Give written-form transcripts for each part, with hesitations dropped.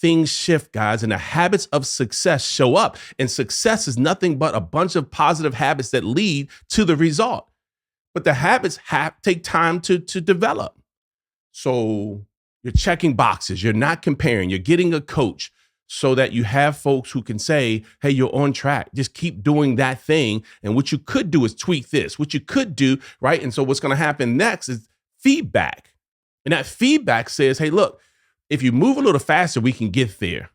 things shift, guys, and the habits of success show up. And success is nothing but a bunch of positive habits that lead to the result. But the habits take time to develop. So you're checking boxes, you're not comparing, you're getting a coach so that you have folks who can say, hey, you're on track. Just keep doing that thing. And what you could do is tweak this, what you could do, right? And so what's going to happen next is feedback. And that feedback says, hey, look, if you move a little faster, we can get there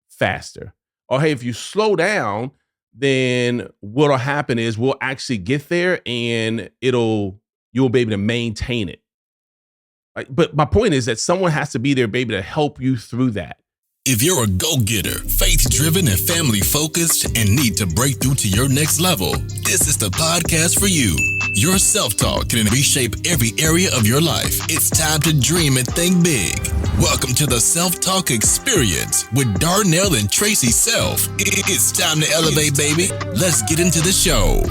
faster. Or hey, if you slow down, then what'll happen is we'll actually get there and you'll be able to maintain it. Right? But my point is that someone has to be there, baby, to help you through that. If you're a go-getter, faith-driven, and family-focused, and need to break through to your next level, this is the podcast for you. Your self-talk can reshape every area of your life. It's time to dream and think big. Welcome to the Self-Talk Experience with Darnell and Tracy Self. It's time to elevate, baby. Let's get into the show.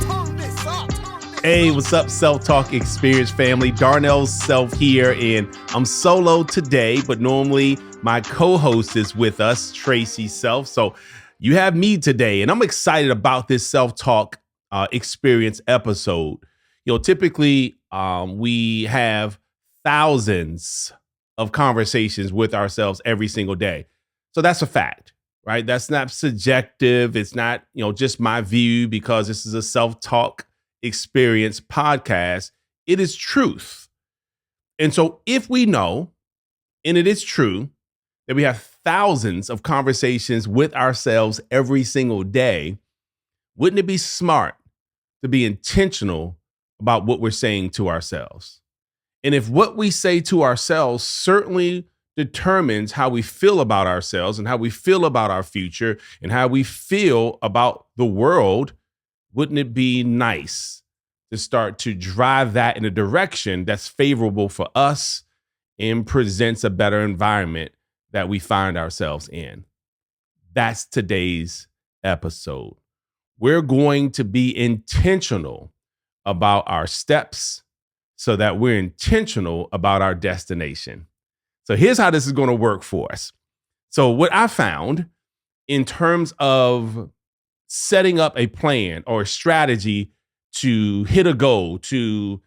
Hey, what's up, Self-Talk Experience family? Darnell Self here, and I'm solo today, but normally my co-host is with us, Tracy Self. So you have me today, and I'm excited about this Self-Talk Experience episode. You know, typically we have thousands of conversations with ourselves every single day. So that's a fact, right? That's not subjective. It's not, just my view because this is a Self-Talk Experience podcast. It is truth. And so if we know, and it is true, that we have thousands of conversations with ourselves every single day, wouldn't it be smart to be intentional about what we're saying to ourselves? And if what we say to ourselves certainly determines how we feel about ourselves and how we feel about our future and how we feel about the world, wouldn't it be nice to start to drive that in a direction that's favorable for us and presents a better environment that we find ourselves in? That's today's episode. We're going to be intentional about our steps so that we're intentional about our destination. So here's how this is going to work for us. So what I found in terms of setting up a plan or a strategy to hit a goal, to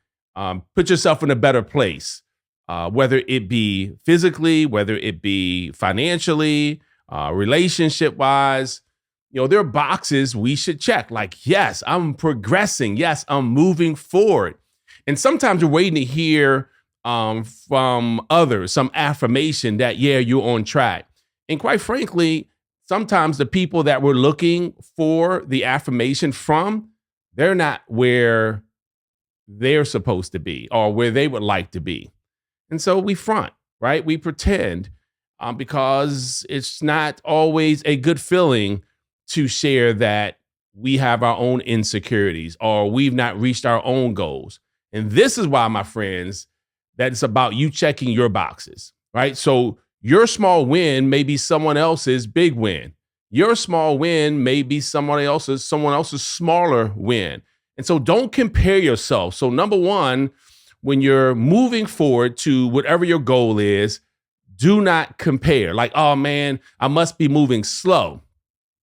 put yourself in a better place, whether it be physically, whether it be financially, relationship-wise, there are boxes we should check. Like, yes, I'm progressing. Yes, I'm moving forward. And sometimes you're waiting to hear from others, some affirmation that, yeah, you're on track. And quite frankly, sometimes the people that we're looking for the affirmation from, they're not where they're supposed to be or where they would like to be. And so we front, right? We pretend because it's not always a good feeling to share that we have our own insecurities or we've not reached our own goals. And this is why, my friends, that it's about you checking your boxes, right? So your small win may be someone else's big win. Your small win may be someone else's smaller win. And so don't compare yourself. So number one, when you're moving forward to whatever your goal is, do not compare. Like, oh man, I must be moving slow.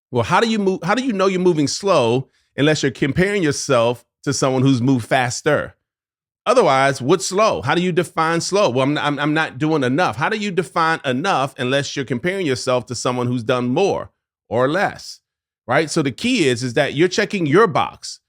Well, how do you move? How do you know you're moving slow unless you're comparing yourself to someone who's moved faster? Otherwise, what's slow? How do you define slow? Well, I'm not doing enough. How do you define enough unless you're comparing yourself to someone who's done more or less, right? So the key is that you're checking your box.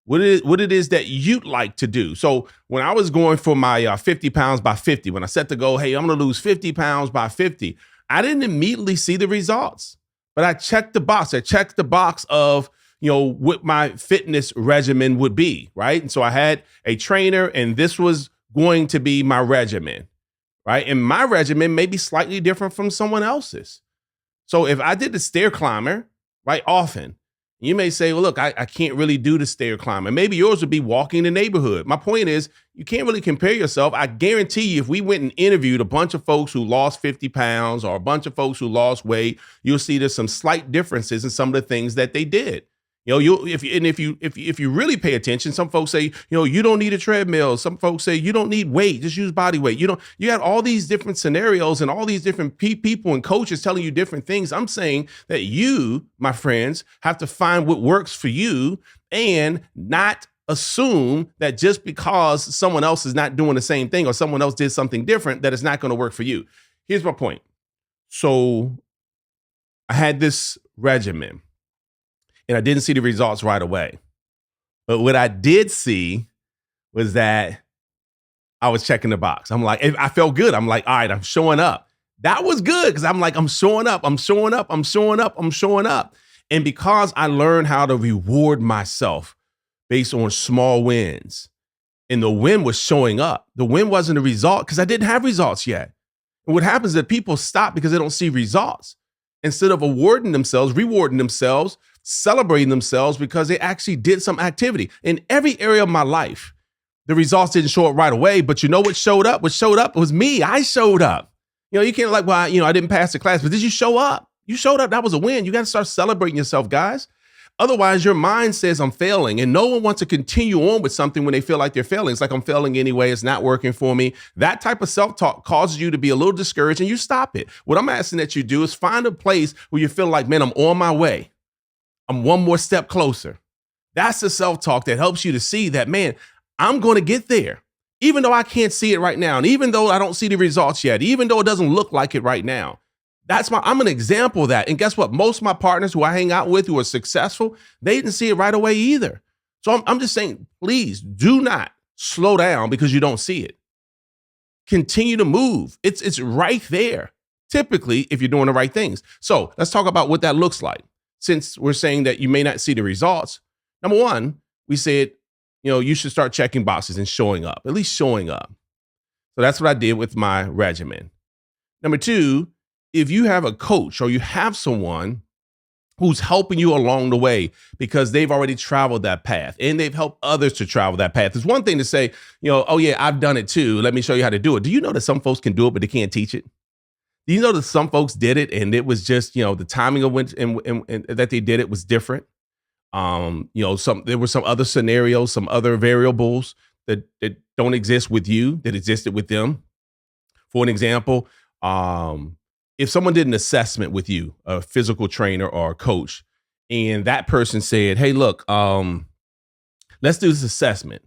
What it is that you'd like to do. So when I was going for my 50 pounds by 50, when I set the goal, hey, I'm going to lose 50 pounds by 50, I didn't immediately see the results, but I checked the box. I checked the box of, what my fitness regimen would be, right? And so I had a trainer and this was going to be my regimen, right? And my regimen may be slightly different from someone else's. So if I did the stair climber, right, often, you may say, well, look, I can't really do the stair climber. Maybe yours would be walking the neighborhood. My point is, you can't really compare yourself. I guarantee you, if we went and interviewed a bunch of folks who lost 50 pounds or a bunch of folks who lost weight, you'll see there's some slight differences in some of the things that they did. If you really pay attention, some folks say, you don't need a treadmill. Some folks say you don't need weight, just use body weight. You got all these different scenarios and all these different people and coaches telling you different things. I'm saying that you, my friends, have to find what works for you and not assume that just because someone else is not doing the same thing or someone else did something different, that it's not going to work for you. Here's my point. So I had this regimen and I didn't see the results right away. But what I did see was that I was checking the box. I'm like, I felt good. I'm like, all right, I'm showing up. That was good because I'm like, I'm showing up. And because I learned how to reward myself based on small wins, and the win was showing up. The win wasn't a result because I didn't have results yet. And what happens is that people stop because they don't see results. Instead of rewarding themselves, celebrating themselves because they actually did some activity. In every area of my life, the results didn't show up right away, but you know what showed up? What showed up was me. I showed up. You can't like, well, I didn't pass the class, but did you show up? You showed up. That was a win. You got to start celebrating yourself, guys. Otherwise, your mind says I'm failing, and no one wants to continue on with something when they feel like they're failing. It's like I'm failing anyway. It's not working for me. That type of self-talk causes you to be a little discouraged, and you stop it. What I'm asking that you do is find a place where you feel like, man, I'm on my way. I'm one more step closer. That's the self-talk that helps you to see that, man, I'm going to get there. Even though I can't see it right now, and even though I don't see the results yet, even though it doesn't look like it right now. I'm an example of that. And guess what? Most of my partners who I hang out with who are successful, they didn't see it right away either. So I'm just saying, please do not slow down because you don't see it. Continue to move. It's right there, typically, if you're doing the right things. So let's talk about what that looks like. Since we're saying that you may not see the results, number one, we said, you should start checking boxes and showing up, at least showing up. So that's what I did with my regimen. Number two, if you have a coach or you have someone who's helping you along the way because they've already traveled that path and they've helped others to travel that path. It's one thing to say, oh yeah, I've done it too. Let me show you how to do it. Do you know that some folks can do it, but they can't teach it? Do you know that some folks did it and it was just, the timing of when and that they did it was different? There were some other scenarios, some other variables that don't exist with you that existed with them. For an example, if someone did an assessment with you, a physical trainer or a coach, and that person said, hey, look, let's do this assessment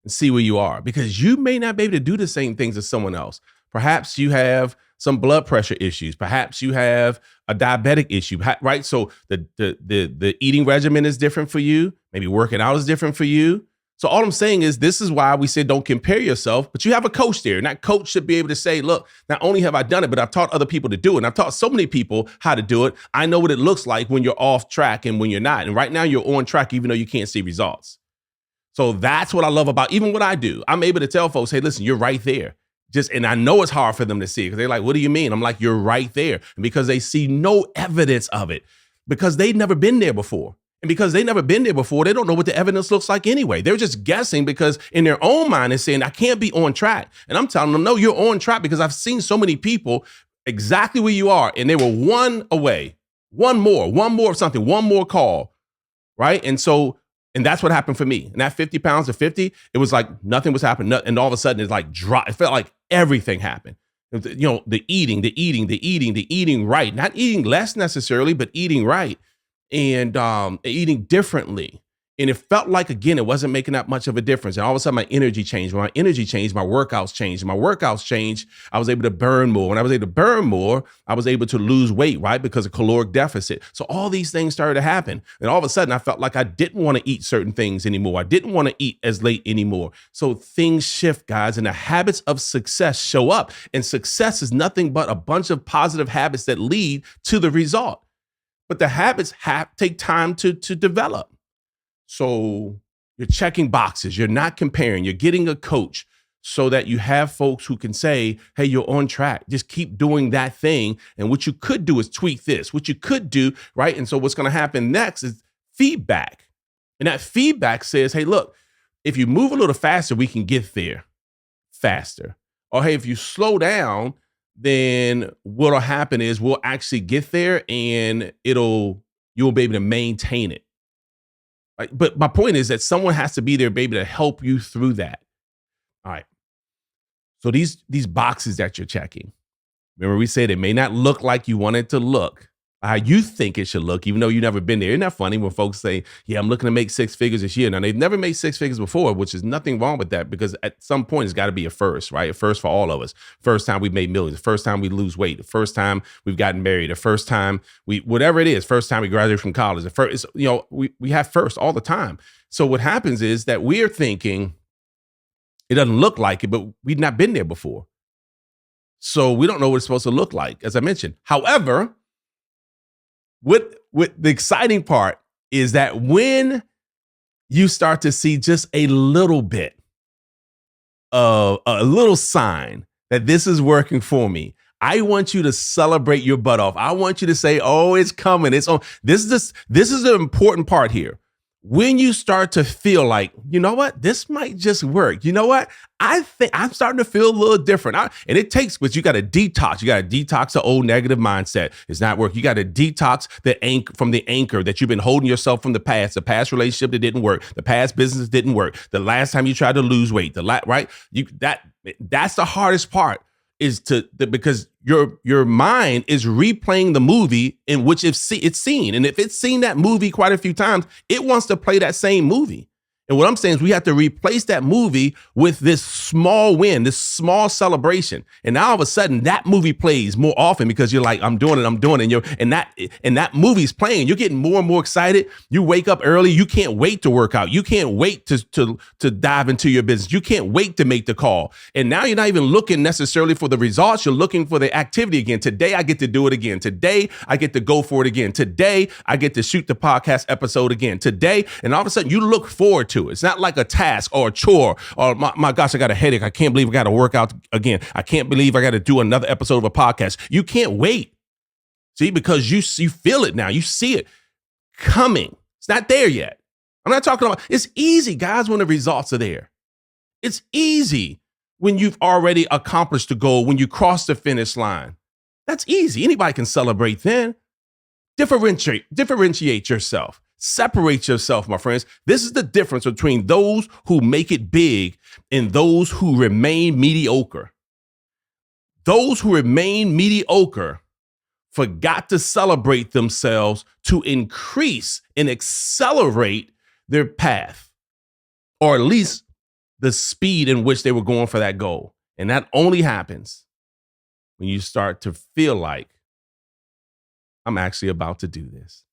and see where you are, because you may not be able to do the same things as someone else. Perhaps you have some blood pressure issues. Perhaps you have a diabetic issue, right? So the eating regimen is different for you. Maybe working out is different for you. So all I'm saying is this is why we said don't compare yourself, but you have a coach there. And that coach should be able to say, look, not only have I done it, but I've taught other people to do it. And I've taught so many people how to do it. I know what it looks like when you're off track and when you're not. And right now you're on track, even though you can't see results. So that's what I love about even what I do. I'm able to tell folks, hey, listen, you're right there. And I know it's hard for them to see because they're like, what do you mean? I'm like, you're right there. And because they see no evidence of it, because they've never been there before. And because they've never been there before, they don't know what the evidence looks like anyway. They're just guessing because in their own mind, they're saying, I can't be on track. And I'm telling them, no, you're on track because I've seen so many people exactly where you are. And they were one away, one more of something, one more call, right? And that's what happened for me. And that 50 pounds to 50, it was like nothing was happening. And all of a sudden it's like dropped. It felt like everything happened. The eating right, not eating less necessarily, but eating right. And eating differently. And it felt like, again, it wasn't making that much of a difference. And all of a sudden my energy changed. When my energy changed, my workouts changed. And my workouts changed, I was able to burn more. When I was able to burn more, I was able to lose weight, right? Because of caloric deficit. So all these things started to happen. And all of a sudden I felt like I didn't want to eat certain things anymore. I didn't want to eat as late anymore. So things shift, guys, and the habits of success show up. And success is nothing but a bunch of positive habits that lead to the result. But the habits take time to develop. So you're checking boxes. You're not comparing. You're getting a coach so that you have folks who can say, hey, you're on track. Just keep doing that thing. And what you could do is tweak this. What you could do, right? And so what's going to happen next is feedback. And that feedback says, hey, look, if you move a little faster, we can get there faster. Or hey, if you slow down, then what'll happen is we'll actually get there and you'll be able to maintain it. Right? But my point is that someone has to be there, baby, to help you through that. All right. So these boxes that you're checking, remember we said it may not look like you want it to look, how you think it should look, even though you've never been there. Isn't that funny when folks say, yeah, I'm looking to make six figures this year. Now, they've never made six figures before, which is nothing wrong with that, because at some point it's got to be a first, right? A first for all of us. First time we made millions, the first time we lose weight, the first time we've gotten married, the first time whatever it is, first time we graduate from college, the first, we have first all the time. So what happens is that we're thinking it doesn't look like it, but we've not been there before. So we don't know what it's supposed to look like, as I mentioned. However, what the exciting part is that when you start to see just a little bit of a little sign that this is working for me, I want you to celebrate your butt off. I want you to say, oh, it's coming. It's on. This is the important part here. When you start to feel like, you know what, this might just work. You know what? I think I'm starting to feel a little different. And it takes, but you got to detox. You got to detox the old negative mindset. It's not working. You got to detox the anchor that you've been holding yourself from the past relationship that didn't work, the past business didn't work, the last time you tried to lose weight, right? That's the hardest part. Because your mind is replaying the movie in which it's seen. And if it's seen that movie quite a few times, it wants to play that same movie. And what I'm saying is we have to replace that movie with this small win, this small celebration. And now all of a sudden that movie plays more often because you're like, I'm doing it. And that movie's playing. You're getting more and more excited. You wake up early. You can't wait to work out. You can't wait to dive into your business. You can't wait to make the call. And now you're not even looking necessarily for the results. You're looking for the activity again. Today, I get to do it again. Today, I get to go for it again. Today, I get to shoot the podcast episode again. Today, and all of a sudden you look forward to it. It's not like a task or a chore or my gosh, I got a headache. I can't believe I got to work out again. I can't believe I got to do another episode of a podcast. You can't wait. See, because you feel it now. You see it coming. It's not there yet. I'm not talking about, it's easy, guys, when the results are there. It's easy when you've already accomplished the goal, when you cross the finish line. That's easy. Anybody can celebrate then. Differentiate yourself. Separate yourself, my friends. This is the difference between those who make it big and those who remain mediocre. Those who remain mediocre forgot to celebrate themselves to increase and accelerate their path, or at least the speed in which they were going for that goal. And that only happens when you start to feel like, I'm actually about to do this.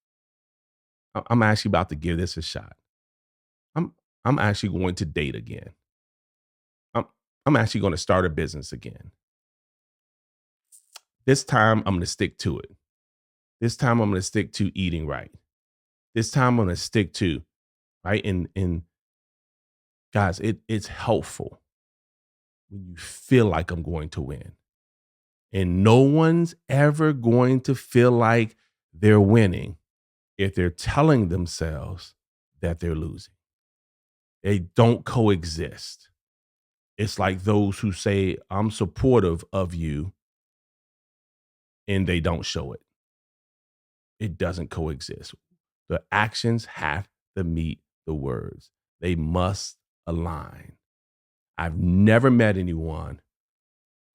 I'm actually about to give this a shot. I'm actually going to date again. I'm actually going to start a business again. This time I'm going to stick to it. This time I'm going to stick to eating right. This time I'm going to stick to, right? And guys, it's helpful when you feel like I'm going to win. And no one's ever going to feel like they're winning if they're telling themselves that they're losing. They don't coexist. It's like those who say, I'm supportive of you, and they don't show it. It doesn't coexist. The actions have to meet the words. They must align. I've never met anyone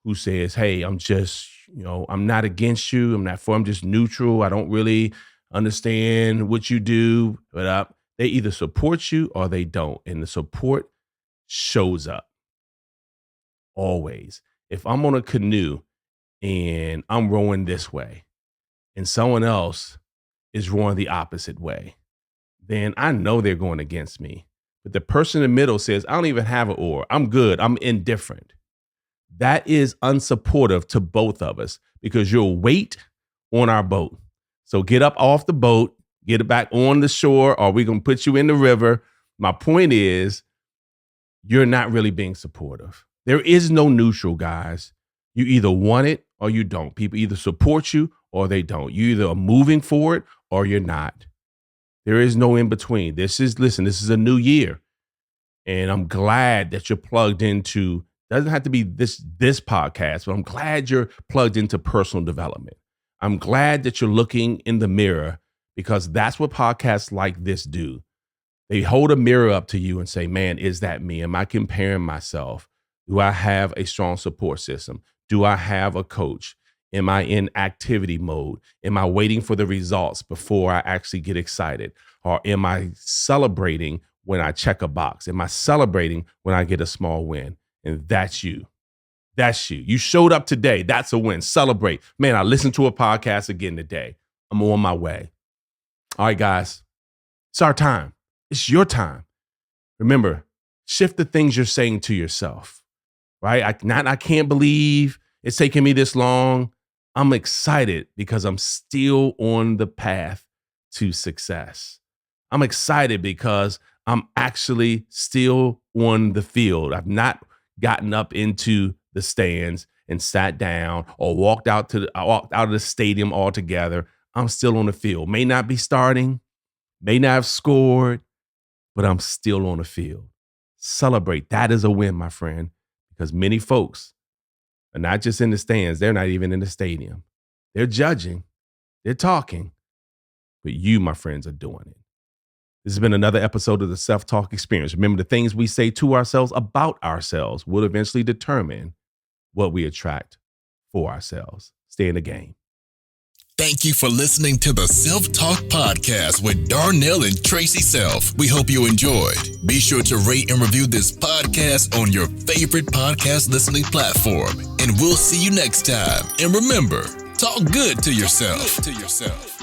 who says, hey, I'm just, I'm not against you. I'm not for, I'm just neutral. I don't really understand what you do, but they either support you or they don't. And the support shows up always. If I'm on a canoe and I'm rowing this way and someone else is rowing the opposite way, then I know they're going against me. But the person in the middle says, I don't even have an oar. I'm good. I'm indifferent. That is unsupportive to both of us because you'll weight on our boat. So get up off the boat, get it back on the shore, or we're going to put you in the river. My point is, you're not really being supportive. There is no neutral, guys. You either want it or you don't. People either support you or they don't. You either are moving forward or you're not. There is no in between. This is a new year. And I'm glad that you're plugged into, doesn't have to be this podcast, but I'm glad you're plugged into personal development. I'm glad that you're looking in the mirror because that's what podcasts like this do. They hold a mirror up to you and say, man, is that me? Am I comparing myself? Do I have a strong support system? Do I have a coach? Am I in activity mode? Am I waiting for the results before I actually get excited? Or am I celebrating when I check a box? Am I celebrating when I get a small win? And that's you. That's you. You showed up today. That's a win. Celebrate. Man, I listened to a podcast again today. I'm on my way. All right, guys, it's our time. It's your time. Remember, shift the things you're saying to yourself, right? I can't believe it's taking me this long. I'm excited because I'm still on the path to success. I'm excited because I'm actually still on the field. I've not gotten up into the stands and sat down or walked out of the stadium altogether. I'm still on the field. May not be starting, may not have scored, but I'm still on the field. Celebrate. That is a win, my friend, because many folks are not just in the stands. They're not even in the stadium. They're judging. They're talking. But you, my friends, are doing it. This has been another episode of the Self-Talk Experience. Remember, the things we say to ourselves about ourselves will eventually determine what we attract for ourselves. Stay in the game. Thank you for listening to the Self-Talk Podcast with Darnell and Tracy Self. We hope you enjoyed. Be sure to rate and review this podcast on your favorite podcast listening platform. And we'll see you next time. And remember, talk good to yourself.